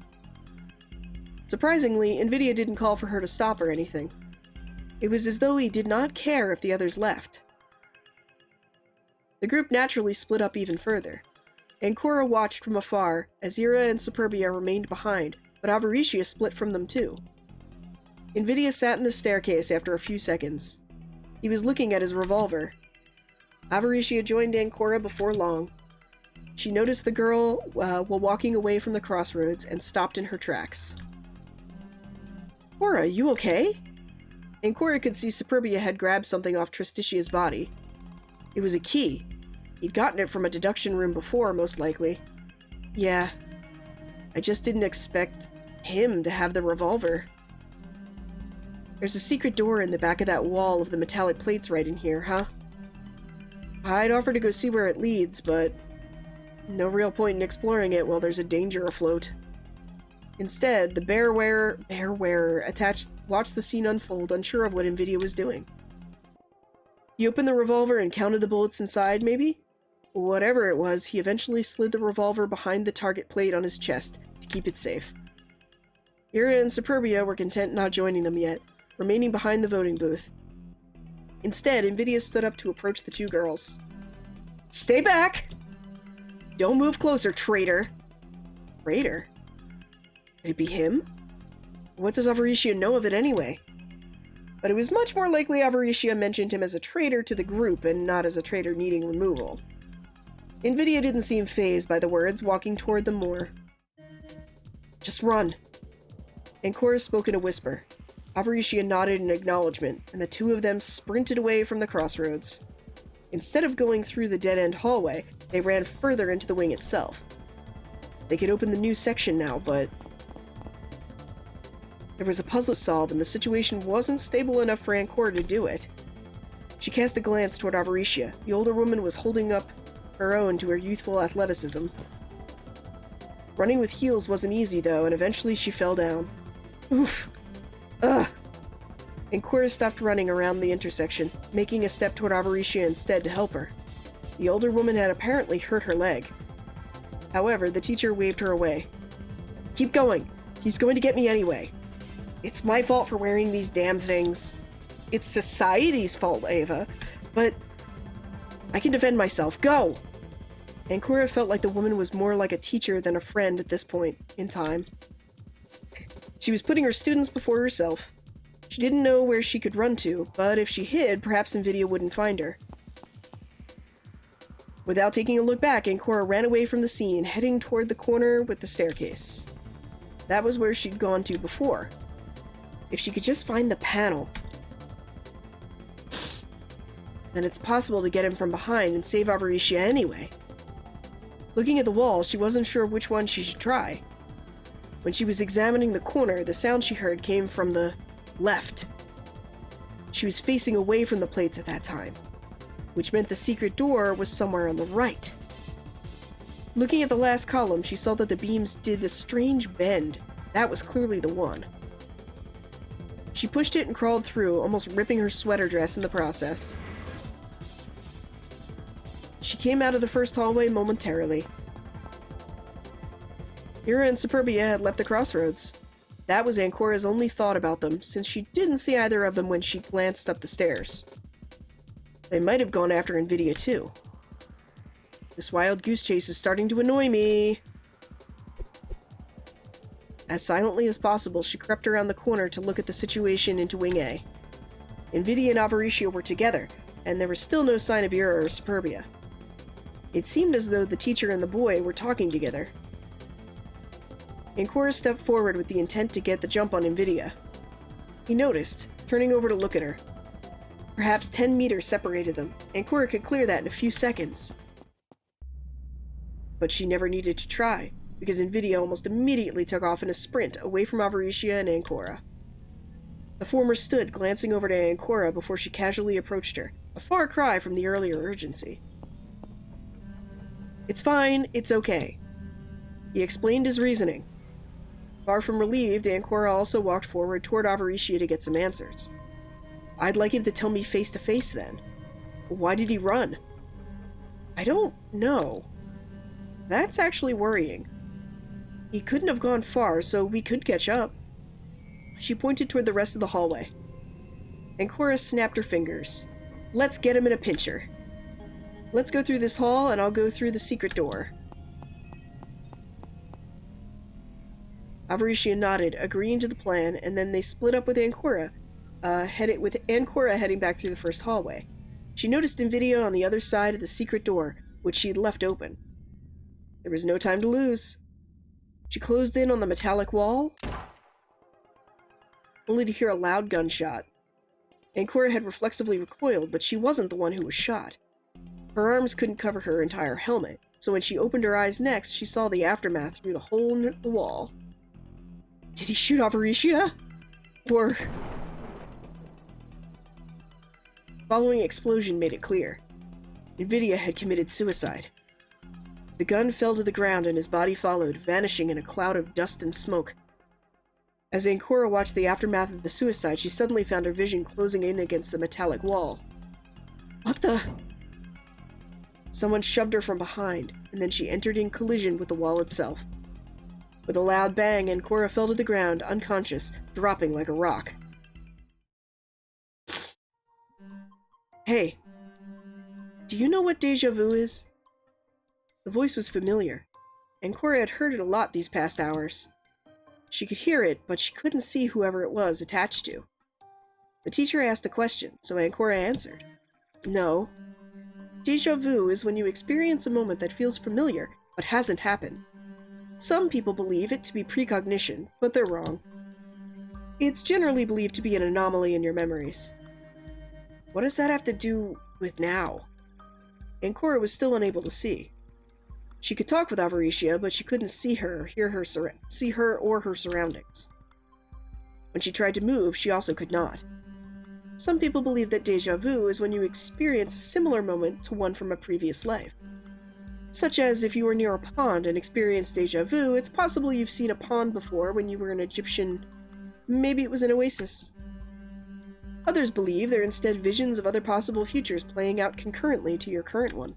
Surprisingly, Invidia didn't call for her to stop or anything. It was as though he did not care if the others left. The group naturally split up even further. Ancora watched from afar as Ira and Superbia remained behind, but Avaricia split from them too. Invidia sat in the staircase after a few seconds. He was looking at his revolver. Avaricia joined Ancora before long. She noticed the girl while walking away from the crossroads and stopped in her tracks. Cora, you okay? Ancora could see Superbia had grabbed something off Tristicia's body. It was a key. He'd gotten it from a deduction room before, most likely. Yeah. I just didn't expect him to have the revolver. There's a secret door in the back of that wall of the metallic plates right in here, huh? I'd offer to go see where it leads, but no real point in exploring it while there's a danger afloat. Instead, the bear wearer watched the scene unfold, unsure of what Invidia was doing. He opened the revolver and counted the bullets inside, maybe? Whatever it was, he eventually slid the revolver behind the target plate on his chest to keep it safe. Ira and Superbia were content not joining them yet, remaining behind the voting booth. Instead, Invidia stood up to approach the two girls. Stay back! Don't move closer, traitor! Traitor? Could it be him? What does Avaricia know of it anyway? But it was much more likely Avaricia mentioned him as a traitor to the group and not as a traitor needing removal. Invidia didn't seem fazed by the words, walking toward them more. Just run! Ancora spoke in a whisper. Avaricia nodded in acknowledgement, and the two of them sprinted away from the crossroads. Instead of going through the dead-end hallway, they ran further into the wing itself. They could open the new section now, but there was a puzzle to solve, and the situation wasn't stable enough for Ancora to do it. She cast a glance toward Avaricia. The older woman was holding up her own to her youthful athleticism. Running with heels wasn't easy, though, and eventually she fell down. Oof! Ugh! Ancora stopped running around the intersection, making a step toward Avaricia instead to help her. The older woman had apparently hurt her leg. However, the teacher waved her away. Keep going! He's going to get me anyway. It's my fault for wearing these damn things. It's society's fault, Ava, but I can defend myself. Go! Ancora felt like the woman was more like a teacher than a friend at this point in time. She was putting her students before herself. She didn't know where she could run to, but if she hid, perhaps Invidia wouldn't find her. Without taking a look back, Ancora ran away from the scene, heading toward the corner with the staircase. That was where she'd gone to before. If she could just find the panel, then it's possible to get him from behind and save Avaricia anyway. Looking at the wall, she wasn't sure which one she should try. When she was examining the corner, the sound she heard came from the left. She was facing away from the plates at that time, which meant the secret door was somewhere on the right. Looking at the last column, she saw that the beams did this strange bend. That was clearly the one. She pushed it and crawled through, almost ripping her sweater dress in the process. She came out of the first hallway momentarily. Mira and Superbia had left the crossroads. That was Ancora's only thought about them, since she didn't see either of them when she glanced up the stairs. They might have gone after Invidia too. This wild goose chase is starting to annoy me. As silently as possible, she crept around the corner to look at the situation into Wing A. Invidia and Avaricia were together, and there was still no sign of Mira or Superbia. It seemed as though the teacher and the boy were talking together. Ancora stepped forward with the intent to get the jump on Invidia. He noticed, turning over to look at her. Perhaps 10 meters separated them. Ancora could clear that in a few seconds. But she never needed to try, because Invidia almost immediately took off in a sprint away from Avaricia and Ancora. The former stood, glancing over to Ancora before she casually approached her, a far cry from the earlier urgency. "It's fine, it's okay." He explained his reasoning. Far from relieved, Ancora also walked forward toward Avaricia to get some answers. "I'd like him to tell me face to face then. Why did he run?" "I don't know. That's actually worrying. He couldn't have gone far, so we could catch up." She pointed toward the rest of the hallway. Ancora snapped her fingers. "Let's get him in a pincher. Let's go through this hall, and I'll go through the secret door." Avaricia nodded, agreeing to the plan, and then they split up with Ancora, heading back through the first hallway. She noticed Invidia on the other side of the secret door, which she'd left open. There was no time to lose. She closed in on the metallic wall, only to hear a loud gunshot. Ancora had reflexively recoiled, but she wasn't the one who was shot. Her arms couldn't cover her entire helmet, so when she opened her eyes next, she saw the aftermath through the hole in the wall. Did he shoot Avaricia? Or... Following explosion made it clear. Invidia had committed suicide. The gun fell to the ground and his body followed, vanishing in a cloud of dust and smoke. As Ancora watched the aftermath of the suicide, she suddenly found her vision closing in against the metallic wall. What the... Someone shoved her from behind, and then she entered in collision with the wall itself. With a loud bang, Ancora fell to the ground, unconscious, dropping like a rock. "Hey, do you know what déjà vu is?" The voice was familiar. Ancora had heard it a lot these past hours. She could hear it, but she couldn't see whoever it was attached to. The teacher asked a question, so Ancora answered. "No. Déjà vu is when you experience a moment that feels familiar, but hasn't happened. Some people believe it to be precognition, but they're wrong. It's generally believed to be an anomaly in your memories." What does that have to do with now? Ancora was still unable to see. She could talk with Avaricia, but she couldn't see her or her surroundings. When she tried to move, she also could not. Some people believe that déjà vu is when you experience a similar moment to one from a previous life. Such as if you were near a pond and experienced déjà vu, it's possible you've seen a pond before when you were an Egyptian... Maybe it was an oasis. Others believe they're instead visions of other possible futures playing out concurrently to your current one.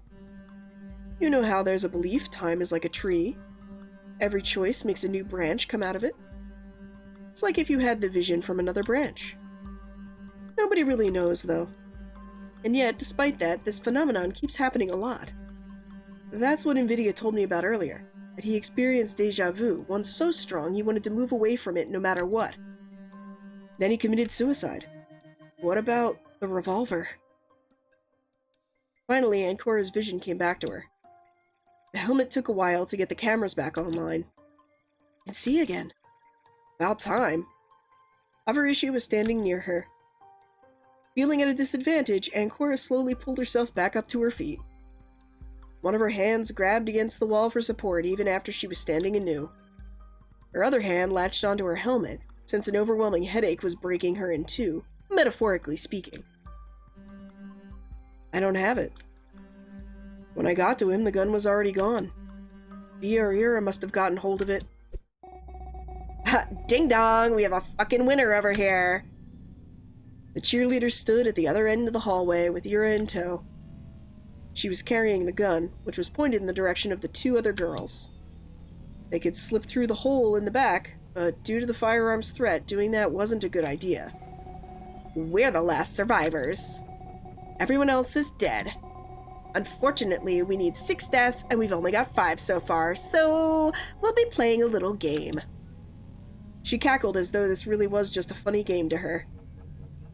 You know how there's a belief time is like a tree. Every choice makes a new branch come out of it. It's like if you had the vision from another branch. Nobody really knows, though. And yet, despite that, this phenomenon keeps happening a lot. That's what Invidia told me about earlier, that he experienced déjà vu, one so strong he wanted to move away from it no matter what. Then he committed suicide. What about the revolver? Finally, Ancora's vision came back to her. The helmet took a while to get the cameras back online. I can see again. About time. Avaricia was standing near her. Feeling at a disadvantage, Ancora slowly pulled herself back up to her feet. One of her hands grabbed against the wall for support even after she was standing anew. Her other hand latched onto her helmet, since an overwhelming headache was breaking her in two, metaphorically speaking. I don't have it. When I got to him, the gun was already gone. Bea or Ira must have gotten hold of it. Ding dong, we have a fucking winner over here. The cheerleader stood at the other end of the hallway with Ira in tow. She was carrying the gun, which was pointed in the direction of the two other girls. They could slip through the hole in the back, but due to the firearms threat, doing that wasn't a good idea. We're the last survivors. Everyone else is dead. Unfortunately, we need 6 deaths, and we've only got 5 so far, so we'll be playing a little game. She cackled as though this really was just a funny game to her.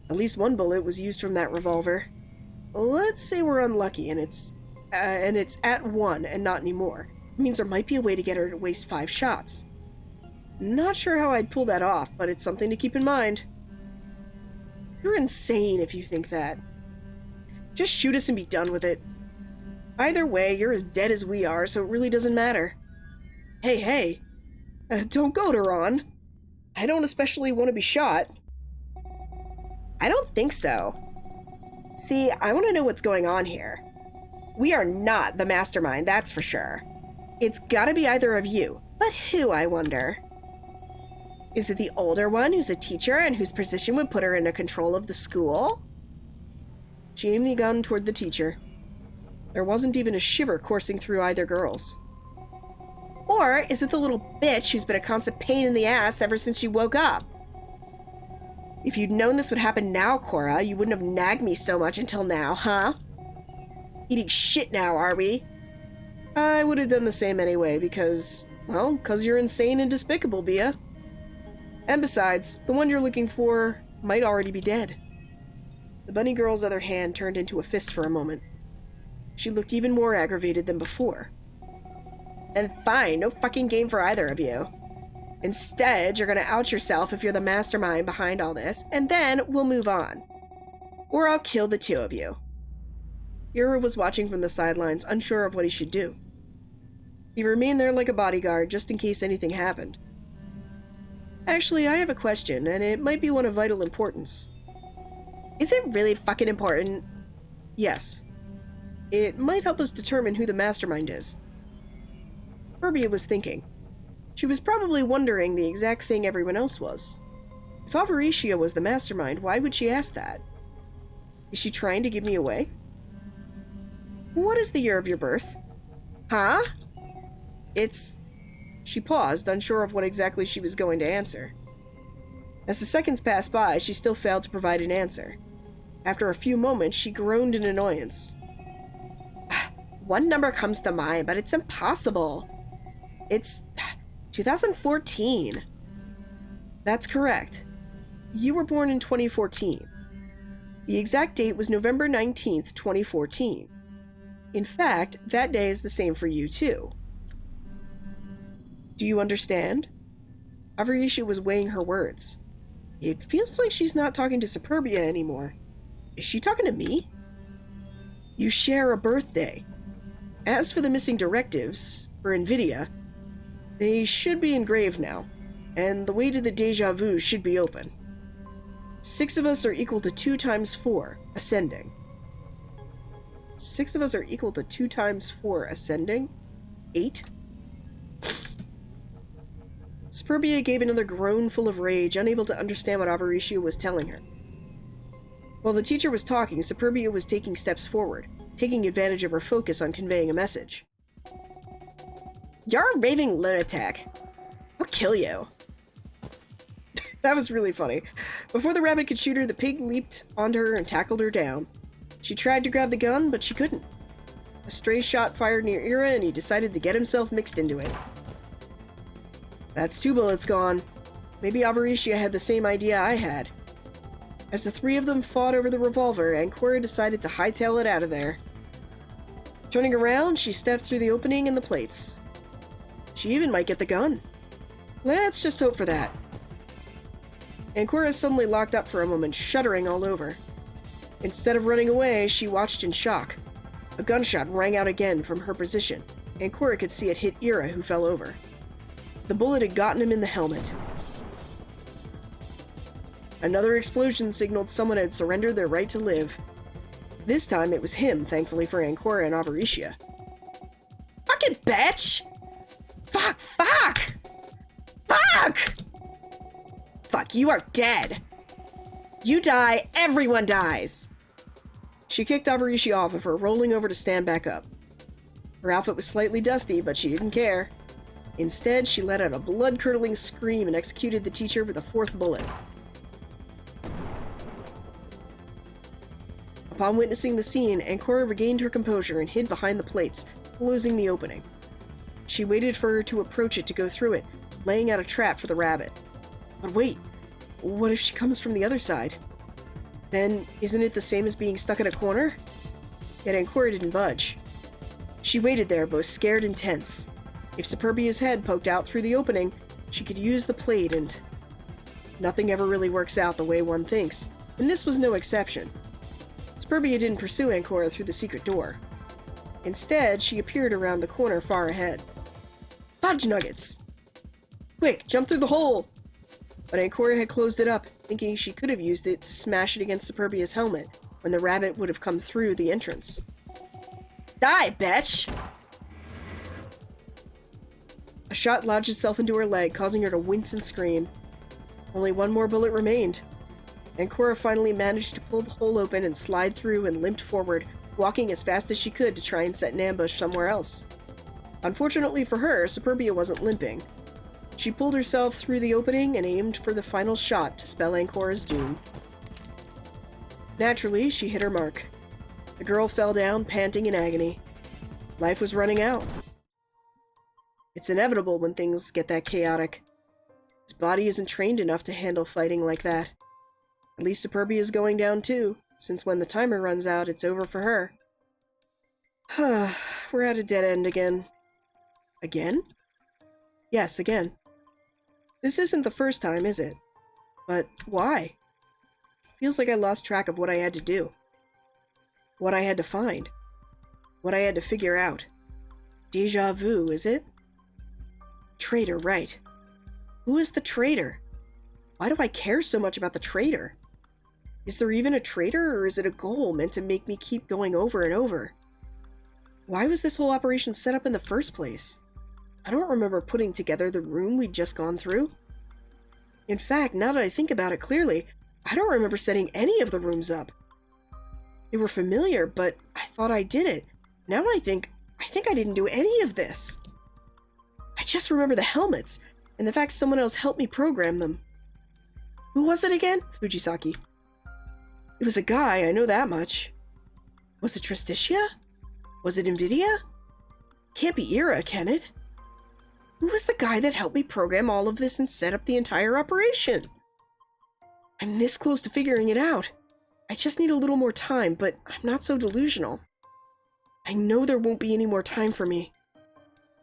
At least one bullet was used from that revolver. Let's say we're unlucky, and it's at 1 and not anymore. It means there might be a way to get her to waste 5 shots. Not sure how I'd pull that off, but it's something to keep in mind. You're insane if you think that. Just shoot us and be done with it. Either way, you're as dead as we are, so it really doesn't matter. Hey, don't go, Duran. I don't especially want to be shot. I don't think so. See, I want to know what's going on here. We are not the mastermind, that's for sure. It's gotta be either of you, but who, I wonder? Is it the older one who's a teacher and whose position would put her into control of the school? She aimed the gun toward the teacher. There wasn't even a shiver coursing through either girl's. Or is it the little bitch who's been a constant pain in the ass ever since she woke up? If you'd known this would happen now, Cora, you wouldn't have nagged me so much until now, huh? Eating shit now, are we? I would have done the same anyway, because you're insane and despicable, Bea. And besides, the one you're looking for might already be dead. The bunny girl's other hand turned into a fist for a moment. She looked even more aggravated than before. And fine, no fucking game for either of you. Instead, you're gonna out yourself if you're the mastermind behind all this, and then we'll move on. Or I'll kill the two of you. Ira was watching from the sidelines, unsure of what he should do. He remained there like a bodyguard, just in case anything happened. Actually, I have a question, and it might be one of vital importance. Is it really fucking important? Yes. It might help us determine who the mastermind is. Herbia was thinking. She was probably wondering the exact thing everyone else was. If Avaricia was the mastermind, why would she ask that? Is she trying to give me away? What is the year of your birth? Huh? She paused, unsure of what exactly she was going to answer. As the seconds passed by, she still failed to provide an answer. After a few moments, she groaned in annoyance. One number comes to mind, but it's impossible. It's 2014. That's correct. You were born in 2014. The exact date was November 19th, 2014. In fact, that day is the same for you, too. Do you understand? Avaricia was weighing her words. It feels like she's not talking to Superbia anymore. Is she talking to me? You share a birthday. As for the missing directives, for NVIDIA, they should be engraved now, and the way to the Deja Vu should be open. 6 of us are equal to 2 times 4, ascending. 6 of us are equal to 2 times 4, ascending? 8? Superbia gave another groan full of rage, unable to understand what Avaricia was telling her. While the teacher was talking, Superbia was taking steps forward, taking advantage of her focus on conveying a message. You're a raving lunatic. I'll kill you. That was really funny. Before the rabbit could shoot her, the pig leaped onto her and tackled her down. She tried to grab the gun, but she couldn't. A stray shot fired near Ira, and he decided to get himself mixed into it. That's 2 bullets gone. Maybe Avaricia had the same idea I had. As the 3 of them fought over the revolver, Ancora decided to hightail it out of there. Turning around, she stepped through the opening in the plates. She even might get the gun. Let's just hope for that. Ancora suddenly locked up for a moment, shuddering all over. Instead of running away, she watched in shock. A gunshot rang out again from her position. Ancora could see it hit Ira, who fell over. The bullet had gotten him in the helmet. Another explosion signaled someone had surrendered their right to live. This time it was him, thankfully for Ancora and Avaricia. Fucking bitch! Fuck! Fuck! Fuck! Fuck, you are dead! You die, everyone dies! She kicked Avaricia off of her, rolling over to stand back up. Her outfit was slightly dusty, but she didn't care. Instead, she let out a blood-curdling scream and executed the teacher with a fourth bullet. Upon witnessing the scene, Ancora regained her composure and hid behind the plates, closing the opening. She waited for her to approach it to go through it, laying out a trap for the rabbit. But wait, what if she comes from the other side? Then, isn't it the same as being stuck in a corner? Yet Ancora didn't budge. She waited there, both scared and tense. If Superbia's head poked out through the opening, she could use the plate and... Nothing ever really works out the way one thinks, and this was no exception. Superbia didn't pursue Ancora through the secret door. Instead, she appeared around the corner far ahead. Fudge nuggets! Quick, jump through the hole! But Ancora had closed it up, thinking she could have used it to smash it against Superbia's helmet when the rabbit would have come through the entrance. Die, bitch! A shot lodged itself into her leg, causing her to wince and scream. Only one more bullet remained. Ancora finally managed to pull the hole open and slide through and limped forward, walking as fast as she could to try and set an ambush somewhere else. Unfortunately for her, Superbia wasn't limping. She pulled herself through the opening and aimed for the final shot to spell Ancora's doom. Naturally, she hit her mark. The girl fell down, panting in agony. Life was running out. It's inevitable when things get that chaotic. His body isn't trained enough to handle fighting like that. At least Superbia is going down too, since when the timer runs out, it's over for her. We're at a dead end again. Again? Yes, again. This isn't the first time, is it? But why? Feels like I lost track of what I had to do. What I had to find. What I had to figure out. Déjà vu, is it? Traitor, right. Who is the traitor? Why do I care so much about the traitor? Is there even a traitor, or is it a goal meant to make me keep going over and over? Why was this whole operation set up in the first place? I don't remember putting together the room we'd just gone through. In fact, now that I think about it clearly, I don't remember setting any of the rooms up. They were familiar, but I thought I did it. Now I think I didn't do any of this. I just remember the helmets, and the fact someone else helped me program them. Who was it again? Fujisaki. It was a guy, I know that much. Was it Tristitia? Was it Invidia? Can't be Ira, can it? Who was the guy that helped me program all of this and set up the entire operation? I'm this close to figuring it out. I just need a little more time, but I'm not so delusional. I know there won't be any more time for me.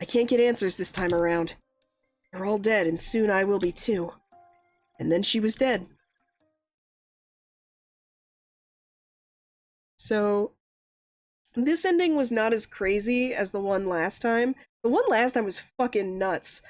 I can't get answers this time around. They're all dead, and soon I will be too. And then she was dead. So, this ending was not as crazy as the one last time. The one last time was fucking nuts.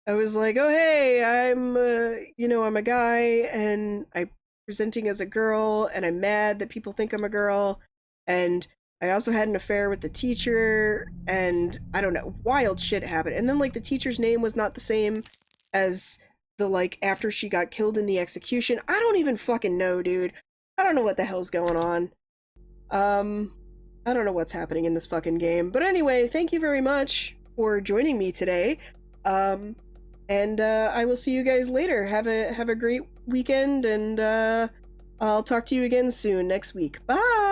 I was like, oh hey, I'm a guy, and I'm presenting as a girl, and I'm mad that people think I'm a girl, and I also had an affair with the teacher, and I don't know, wild shit happened. And then, like, the teacher's name was not the same as the, like, after she got killed in the execution. I don't even fucking know, dude. I don't know what the hell's going on. I don't know what's happening in this fucking game. But anyway, thank you very much for joining me today. And I will see you guys later. Have a great weekend, and I'll talk to you again soon next week. Bye!